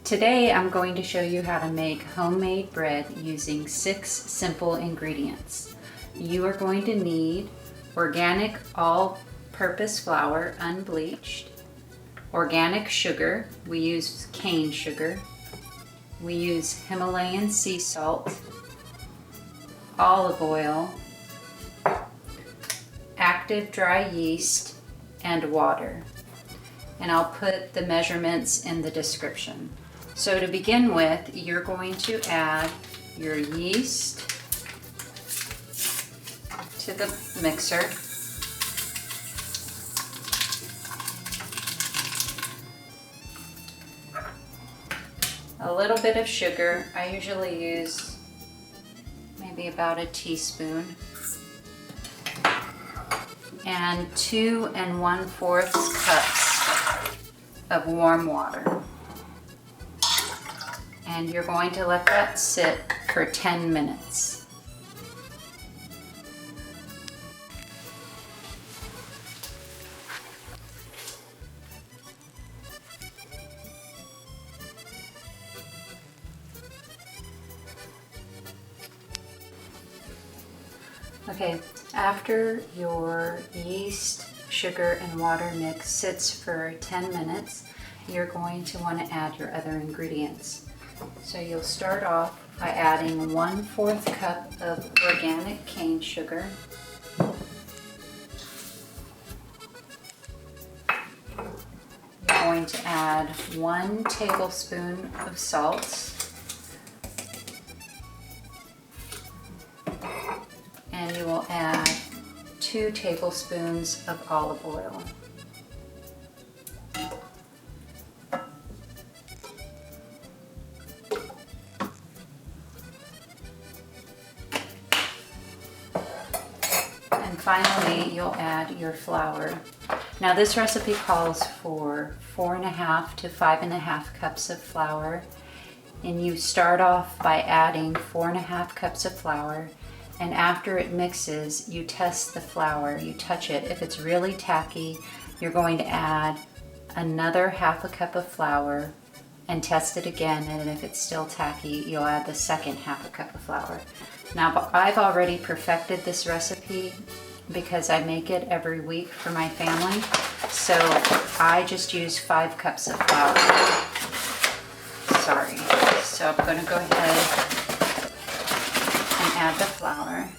Today I'm going to show you how to make homemade bread using 6 simple ingredients. You are going to need organic all-purpose flour, unbleached, organic sugar, we use cane sugar, we use Himalayan sea salt, olive oil, active dry yeast, and water. And I'll put the measurements in the description. So to begin with, you're going to add your yeast to the mixer. A little bit of sugar. I usually use maybe about a teaspoon. And 2 1/4 cups of warm water. And you're going to let that sit for 10 minutes. Okay, after your yeast, sugar, and water mix sits for 10 minutes, you're going to want to add your other ingredients. So you'll start off by adding 1/4 cup of organic cane sugar, you're going to add 1 tablespoon of salt, and you will add 2 tablespoons of olive oil. And finally, you'll add your flour. Now this recipe calls for 4 1/2 to 5 1/2 cups of flour. And you start off by adding 4 1/2 cups of flour. And after it mixes, you test the flour, you touch it. If it's really tacky, you're going to add another 1/2 cup of flour and test it again. And if it's still tacky, you'll add the second 1/2 cup of flour. Now, I've already perfected this recipe because I make it every week for my family. So I just use 5 cups of flour. Sorry. So I'm going to go ahead and add the flour.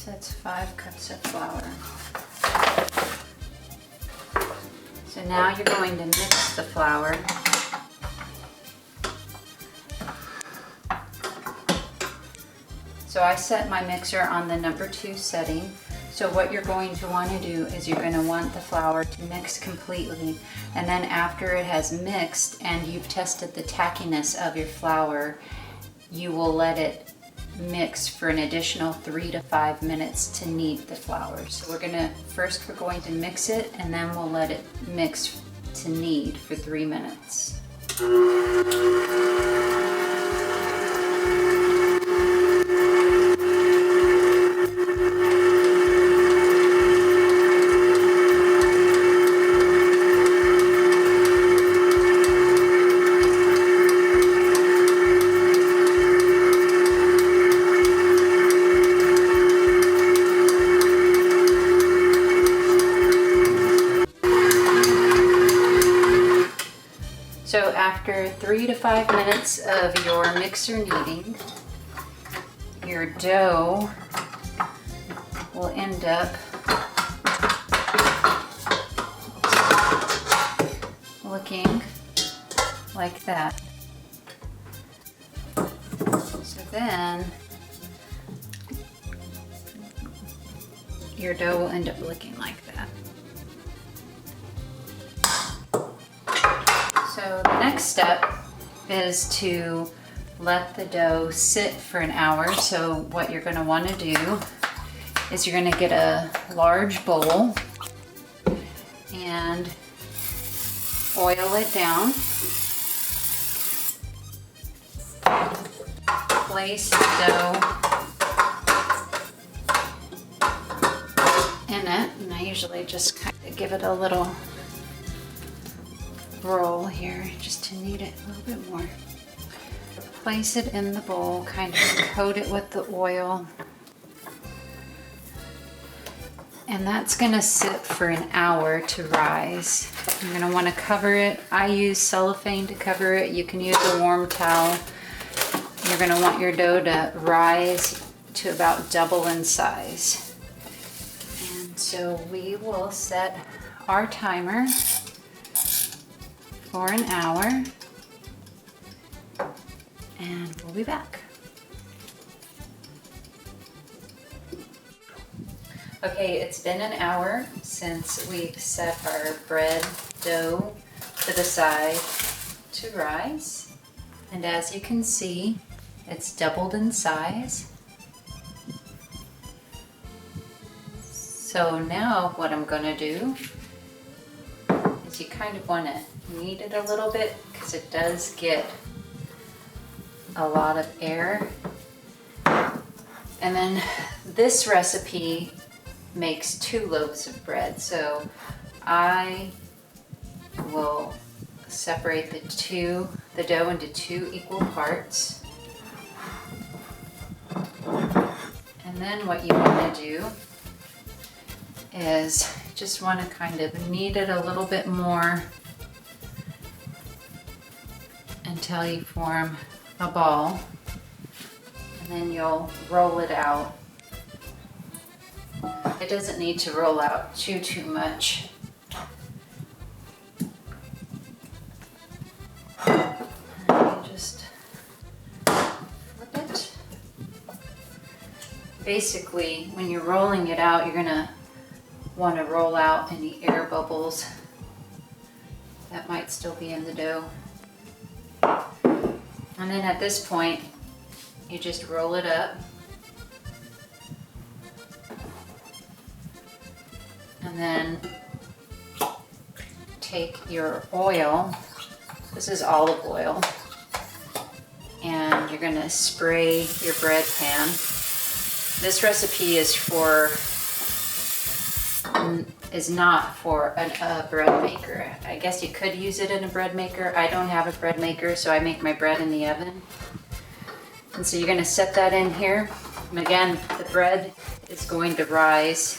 That's 5 cups of flour. So now you're going to mix the flour. So I set my mixer on the number 2 setting. So what you're going to want to do is you're going to want the flour to mix completely. And then after it has mixed and you've tested the tackiness of your flour, you will let it mix for an additional 3 to 5 minutes to knead the flour. So we're going to mix it, and then we'll let it mix to knead for 3 minutes. So after 3 to 5 minutes of your mixer kneading, your dough will end up looking like that. So then your dough will end up looking like that. So the next step is to let the dough sit for an hour. So what you're gonna wanna do is you're gonna get a large bowl and oil it down. Place the dough in it, and I usually just kind of give it a little roll here just to knead it a little bit more. Place it in the bowl, kind of coat it with the oil. And that's gonna sit for an hour to rise. You're gonna wanna cover it. I use cellophane to cover it. You can use a warm towel. You're gonna want your dough to rise to about double in size. And so we will set our timer for an hour, and we'll be back. Okay, it's been an hour since we've set our bread dough to the side to rise. And as you can see, it's doubled in size. So now what I'm gonna do is you kind of wanna knead it a little bit because it does get a lot of air. And then this recipe makes 2 loaves of bread. So I will separate the dough into 2 equal parts. And then what you want to do is just want to kind of knead it a little bit more until you form a ball. And then you'll roll it out. It doesn't need to roll out too much. And you just flip it. Basically, when you're rolling it out, you're gonna want to roll out any air bubbles that might still be in the dough. And then at this point, you just roll it up. And then take your oil, this is olive oil, and you're gonna spray your bread pan. This recipe is not for a bread maker. I guess you could use it in a bread maker. I don't have a bread maker, so I make my bread in the oven. And so you're gonna set that in here. And again, the bread is going to rise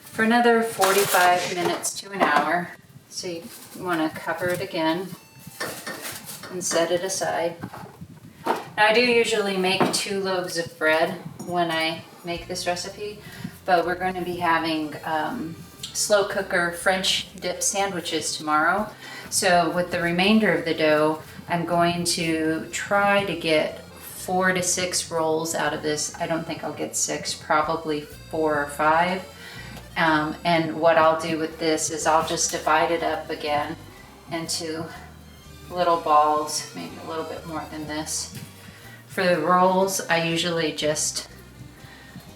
for another 45 minutes to an hour. So you want to cover it again and set it aside. Now I do usually make 2 loaves of bread when I make this recipe, but we're going to be having slow cooker French dip sandwiches tomorrow. So with the remainder of the dough, I'm going to try to get 4 to 6 rolls out of this. I don't think I'll get 6, probably 4 or 5. And what I'll do with this is I'll just divide it up again into little balls, maybe a little bit more than this. For the rolls, I usually just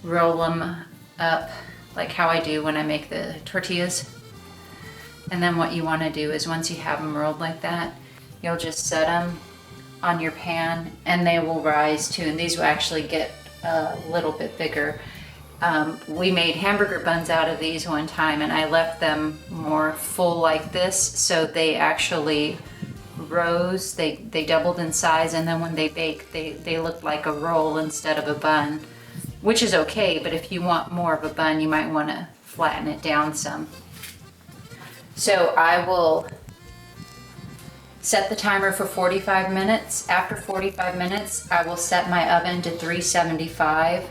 roll them up like how I do when I make the tortillas. And then what you want to do is once you have them rolled like that, you'll just set them on your pan and they will rise too. And these will actually get a little bit bigger. We made hamburger buns out of these one time and I left them more full like this, so they actually rose, they doubled in size, and then when they baked, they looked like a roll instead of a bun, which is okay, but if you want more of a bun, you might want to flatten it down some. So I will set the timer for 45 minutes. After 45 minutes, I will set my oven to 375.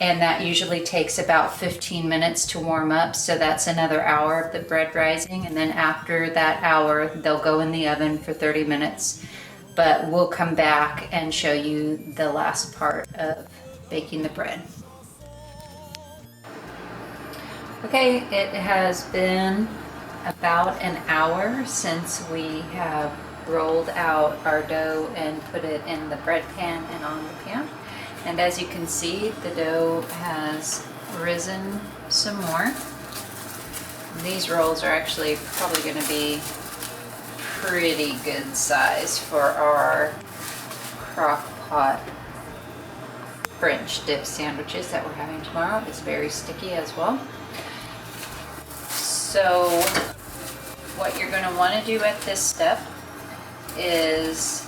And that usually takes about 15 minutes to warm up. So that's another hour of the bread rising. And then after that hour, they'll go in the oven for 30 minutes. But we'll come back and show you the last part of baking the bread. Okay, it has been about an hour since we have rolled out our dough and put it in the bread pan and on the pan. And as you can see, the dough has risen some more. These rolls are actually probably going to be pretty good size for our crock pot French dip sandwiches that we're having tomorrow. It's very sticky as well. So what you're going to want to do at this step is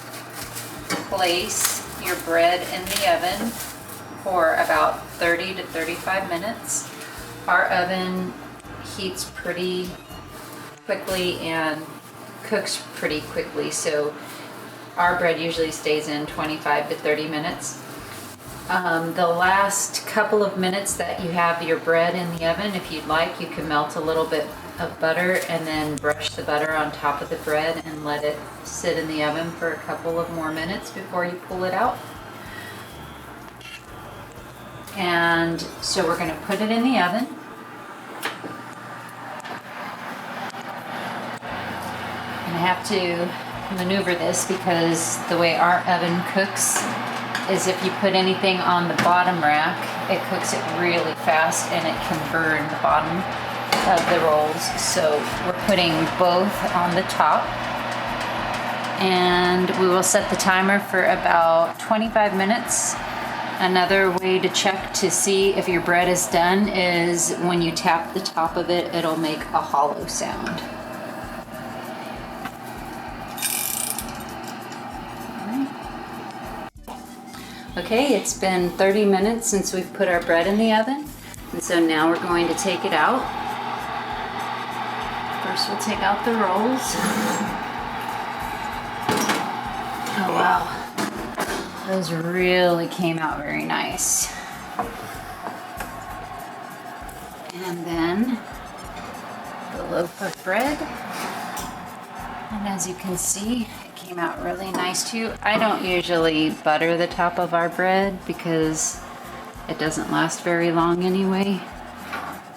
place your bread in the oven for about 30 to 35 minutes. Our oven heats pretty quickly and cooks pretty quickly, so our bread usually stays in 25 to 30 minutes. The last couple of minutes that you have your bread in the oven, if you'd like, you can melt a little bit of butter and then brush the butter on top of the bread and let it sit in the oven for a couple of more minutes before you pull it out. And so we're going to put it in the oven. And I have to maneuver this because the way our oven cooks is if you put anything on the bottom rack, it cooks it really fast and it can burn the bottom of the rolls. So we're putting both on the top, and we will set the timer for about 25 minutes. Another way to check to see if your bread is done is when you tap the top of it, it'll make a hollow sound. Okay, it's been 30 minutes since we've put our bread in the oven, and so now we're going to take it out. First we'll take out the rolls. Oh wow, those really came out very nice. And then the loaf of bread, and as you can see, came out really nice too. I don't usually butter the top of our bread because it doesn't last very long anyway.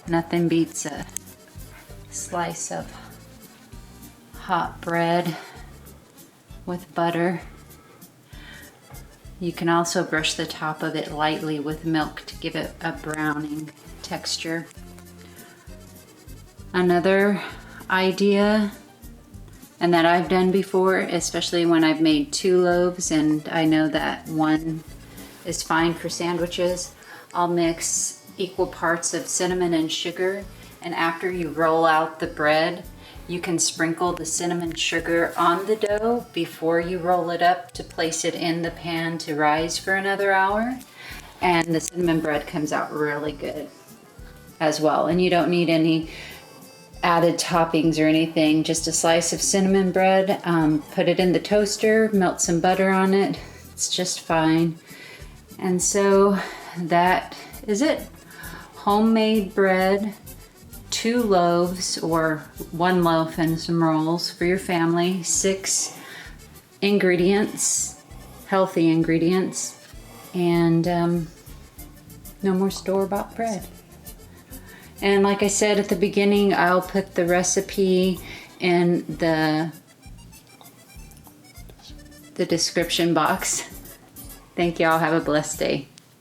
Nothing beats a slice of hot bread with butter. You can also brush the top of it lightly with milk to give it a browning texture. Another idea, and that I've done before, especially when I've made 2 loaves and I know that one is fine for sandwiches, I'll mix equal parts of cinnamon and sugar, and after you roll out the bread, you can sprinkle the cinnamon sugar on the dough before you roll it up to place it in the pan to rise for another hour, and the cinnamon bread comes out really good as well. And you don't need any added toppings or anything, just a slice of cinnamon bread. Put it in the toaster, melt some butter on it, it's just fine. And so that is it. Homemade bread, 2 loaves or 1 loaf and some rolls for your family, 6 ingredients, healthy ingredients, and no more store-bought bread. And like I said at the beginning, I'll put the recipe in the description box. Thank y'all. Have a blessed day.